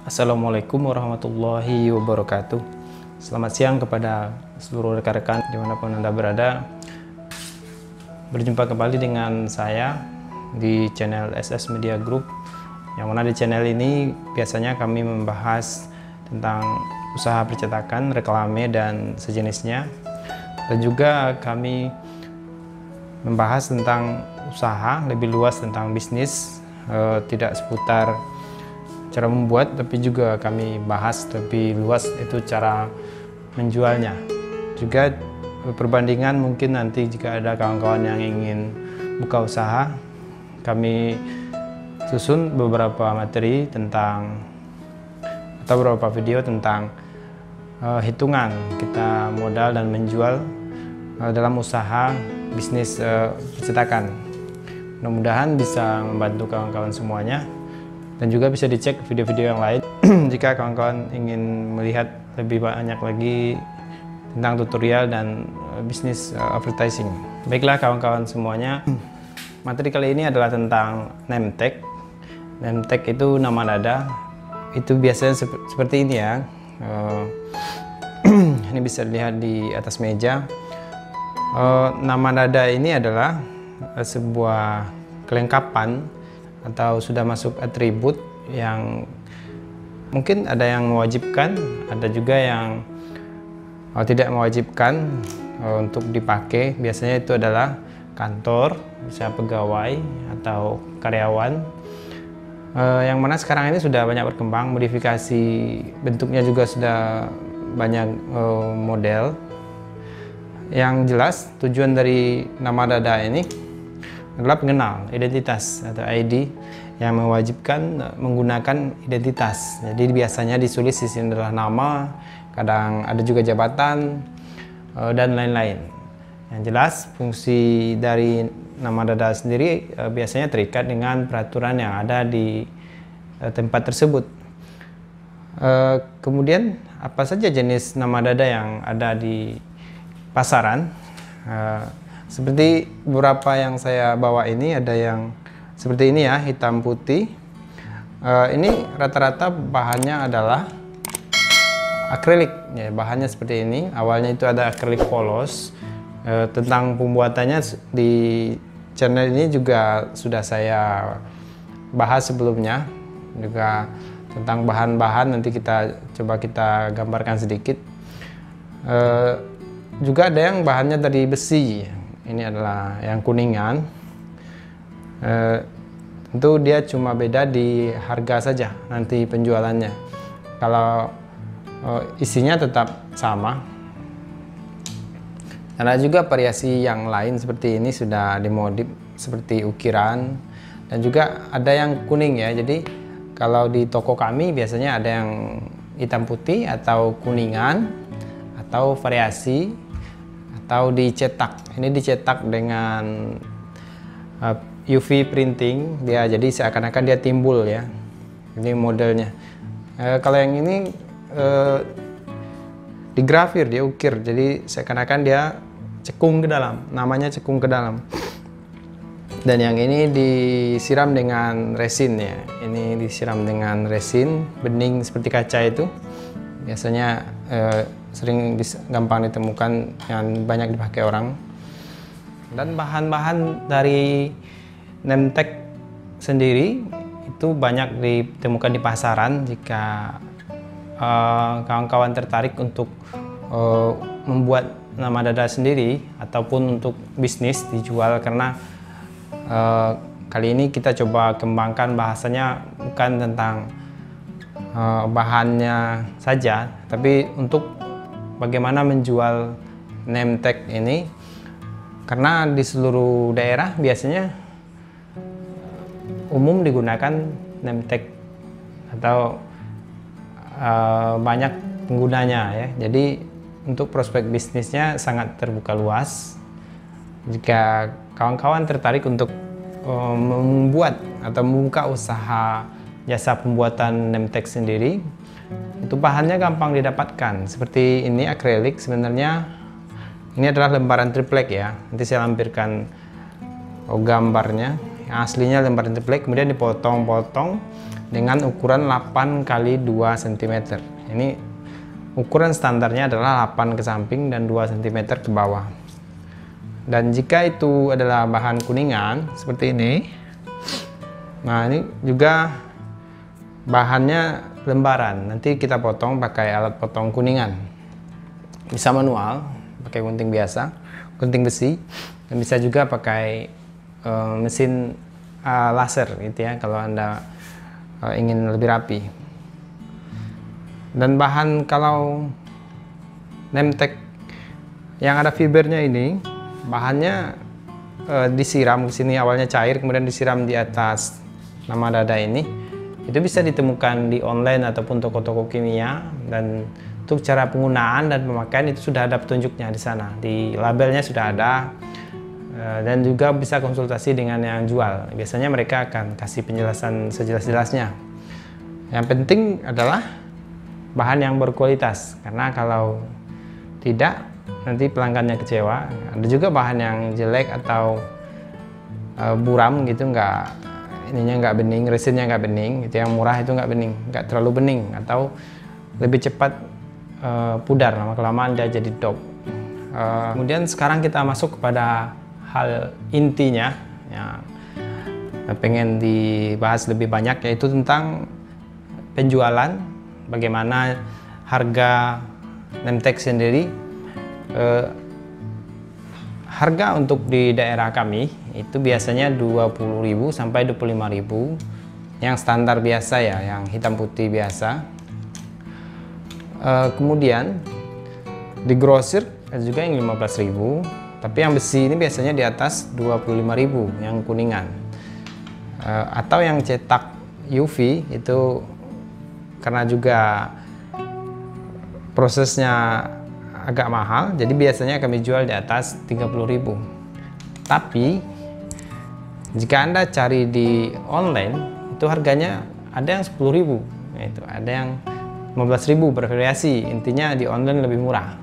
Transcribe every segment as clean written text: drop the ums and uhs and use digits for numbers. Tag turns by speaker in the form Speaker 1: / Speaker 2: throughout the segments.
Speaker 1: Assalamualaikum warahmatullahi wabarakatuh. Selamat siang kepada seluruh rekan-rekan dimanapun Anda berada. Berjumpa kembali dengan saya di channel SS Media Group, yang mana di channel ini biasanya kami membahas tentang usaha percetakan, reklame, dan sejenisnya. Dan juga kami membahas tentang usaha lebih luas, tentang bisnis, tidak seputar cara membuat, tapi juga kami bahas lebih luas, itu cara menjualnya. Juga perbandingan, mungkin nanti jika ada kawan-kawan yang ingin buka usaha, kami susun beberapa materi tentang atau beberapa video tentang hitungan kita modal dan menjual dalam usaha bisnis percetakan. Mudah-mudahan bisa membantu kawan-kawan semuanya. Dan juga bisa dicek video-video yang lain jika kawan-kawan ingin melihat lebih banyak lagi tentang tutorial dan bisnis advertising. Baiklah kawan-kawan semuanya, materi kali ini adalah tentang name tag. Name tag itu nama nada. Itu biasanya seperti ini ya. Ini bisa dilihat di atas meja. Nama nada ini adalah sebuah kelengkapan atau sudah masuk atribut yang mungkin ada yang mewajibkan, ada juga yang tidak mewajibkan untuk dipakai. Biasanya itu adalah kantor, bisa pegawai atau karyawan, yang mana sekarang ini sudah banyak berkembang, modifikasi bentuknya juga sudah banyak model. Yang jelas tujuan dari nama dada ini adalah pengenal, identitas atau ID, yang mewajibkan menggunakan identitas. Jadi biasanya ditulis di sini adalah nama, kadang ada juga jabatan, dan lain-lain. Yang jelas fungsi dari nama dada sendiri biasanya terikat dengan peraturan yang ada di tempat tersebut. Kemudian apa saja jenis nama dada yang ada di pasaran? Seperti beberapa yang saya bawa ini, ada yang seperti ini ya, hitam putih. Ini rata-rata bahannya adalah akrilik ya, bahannya seperti ini. Awalnya itu ada akrilik polos. Tentang pembuatannya di channel ini juga sudah saya bahas sebelumnya, juga tentang bahan-bahan nanti kita coba kita gambarkan sedikit. Juga ada yang bahannya dari besi. Ini adalah yang kuningan. Tentu dia cuma beda di harga saja nanti penjualannya. Kalau isinya tetap sama. Ada juga variasi yang lain seperti ini, sudah dimodif seperti ukiran, dan juga ada yang kuning ya. Jadi kalau di toko kami biasanya ada yang hitam putih atau kuningan atau variasi, atau dicetak. Ini dicetak dengan UV printing dia, jadi seakan-akan dia timbul ya. Ini modelnya. Kalau yang ini digrafir, dia ukir, jadi seakan-akan dia cekung ke dalam, namanya cekung ke dalam. Dan yang ini disiram dengan resin ya. Ini disiram dengan resin bening seperti kaca itu. Biasanya sering gampang ditemukan, yang banyak dipakai orang. Dan bahan-bahan dari name tag sendiri itu banyak ditemukan di pasaran. Jika kawan-kawan tertarik untuk membuat nama dada sendiri ataupun untuk bisnis dijual, karena kali ini kita coba kembangkan bahasanya bukan tentang bahannya saja, tapi untuk bagaimana menjual name tag ini, karena di seluruh daerah biasanya umum digunakan name tag atau banyak penggunanya ya. Jadi untuk prospek bisnisnya sangat terbuka luas. Jika kawan-kawan tertarik untuk membuat atau membuka usaha jasa pembuatan name tag sendiri, itu bahannya gampang didapatkan. Seperti ini akrilik, sebenarnya ini adalah lembaran triplek ya. Nanti saya lampirkan gambarnya. Yang aslinya lembaran triplek, kemudian dipotong-potong dengan ukuran 8 kali 2 cm. Ini ukuran standarnya adalah 8 ke samping dan 2 cm ke bawah. Dan jika itu adalah bahan kuningan seperti ini, nah ini juga bahannya lembaran. Nanti kita potong pakai alat potong kuningan. Bisa manual, pakai gunting biasa, gunting besi, dan bisa juga pakai mesin laser gitu ya kalau Anda ingin lebih rapi. Dan bahan kalau Nemtek yang ada fibernya ini, bahannya disiram ke sini, awalnya cair kemudian disiram di atas nama dada ini. Itu bisa ditemukan di online ataupun toko-toko kimia, dan untuk cara penggunaan dan pemakaian itu sudah ada petunjuknya di sana, di labelnya sudah ada, dan juga bisa konsultasi dengan yang jual. Biasanya mereka akan kasih penjelasan sejelas-jelasnya. Yang penting adalah bahan yang berkualitas, karena kalau tidak nanti pelanggannya kecewa. Ada juga bahan yang jelek atau buram gitu, nggak bening, resinnya nggak bening, itu yang murah itu nggak bening, nggak terlalu bening, atau lebih cepat pudar, lama-kelamaan dia jadi dop. Kemudian sekarang kita masuk kepada hal intinya yang pengen dibahas lebih banyak, yaitu tentang penjualan, bagaimana harga Nemtek sendiri. Harga untuk di daerah kami itu biasanya 20.000 sampai 25.000 yang standar biasa ya, yang hitam putih biasa. Kemudian di grosir ada juga yang 15.000, tapi yang besi ini biasanya di atas 25.000 yang kuningan. Atau yang cetak UV itu karena juga prosesnya agak mahal, jadi biasanya kami jual di atas 30.000. Tapi jika Anda cari di online itu harganya ada yang 10.000, yaitu ada yang 15.000, bervariasi. Intinya di online lebih murah.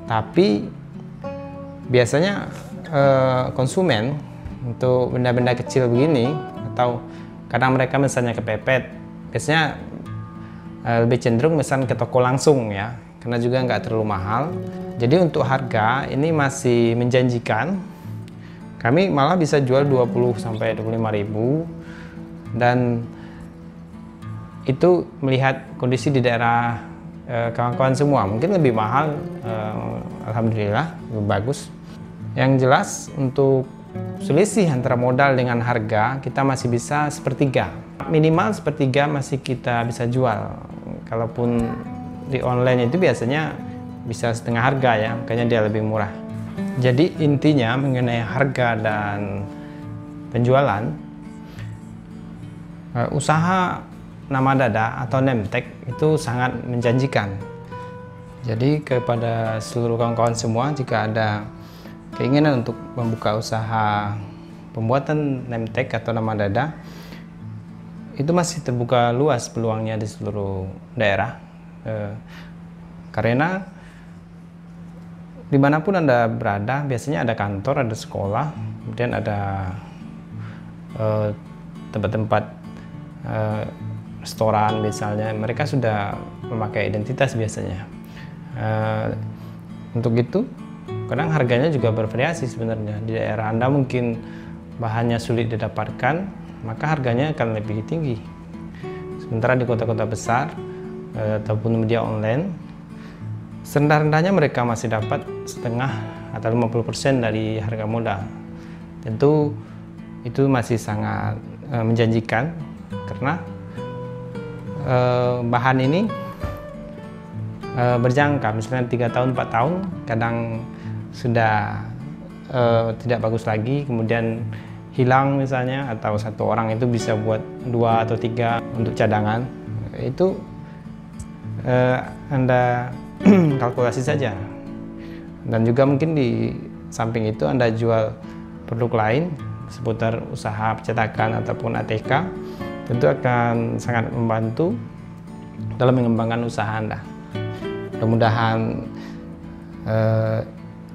Speaker 1: Tapi biasanya konsumen untuk benda-benda kecil begini, atau kadang mereka misalnya kepepet, biasanya lebih cenderung misalnya ke toko langsung ya, karena juga nggak terlalu mahal. Jadi untuk harga ini masih menjanjikan. Kami malah bisa jual 20 sampai 25.000, dan itu melihat kondisi di daerah kawan-kawan semua. Mungkin lebih mahal, alhamdulillah lebih bagus. Yang jelas untuk selisih antara modal dengan harga kita masih bisa sepertiga. Minimal sepertiga masih kita bisa jual. Kalaupun di online itu biasanya bisa setengah harga ya, makanya dia lebih murah. Jadi intinya mengenai harga dan penjualan, usaha nama dada atau Nemtek itu sangat menjanjikan. Jadi kepada seluruh kawan-kawan semua, jika ada keinginan untuk membuka usaha pembuatan Nemtek atau nama dada, itu masih terbuka luas peluangnya di seluruh daerah. Karena dimanapun Anda berada, biasanya ada kantor, ada sekolah, kemudian ada tempat-tempat restoran misalnya, mereka sudah memakai identitas biasanya. Untuk itu kadang harganya juga bervariasi sebenarnya. Di daerah Anda mungkin bahannya sulit didapatkan, maka harganya akan lebih tinggi. Sementara di kota-kota besar ataupun media online, serendah-rendahnya mereka masih dapat setengah atau 50% dari harga modal. Tentu itu masih sangat menjanjikan, karena bahan ini berjangka, misalnya 3 tahun 4 tahun kadang sudah tidak bagus lagi, kemudian hilang misalnya, atau satu orang itu bisa buat 2 atau 3 untuk cadangan. Itu Anda kalkulasi saja. Dan juga mungkin di samping itu Anda jual produk lain seputar usaha percetakan ataupun ATK, tentu akan sangat membantu dalam mengembangkan usaha Anda. Mudah-mudahan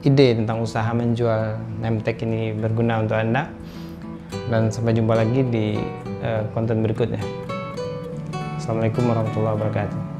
Speaker 1: ide tentang usaha menjual Nemtek ini berguna untuk Anda, dan sampai jumpa lagi di konten berikutnya. Assalamualaikum warahmatullahi wabarakatuh.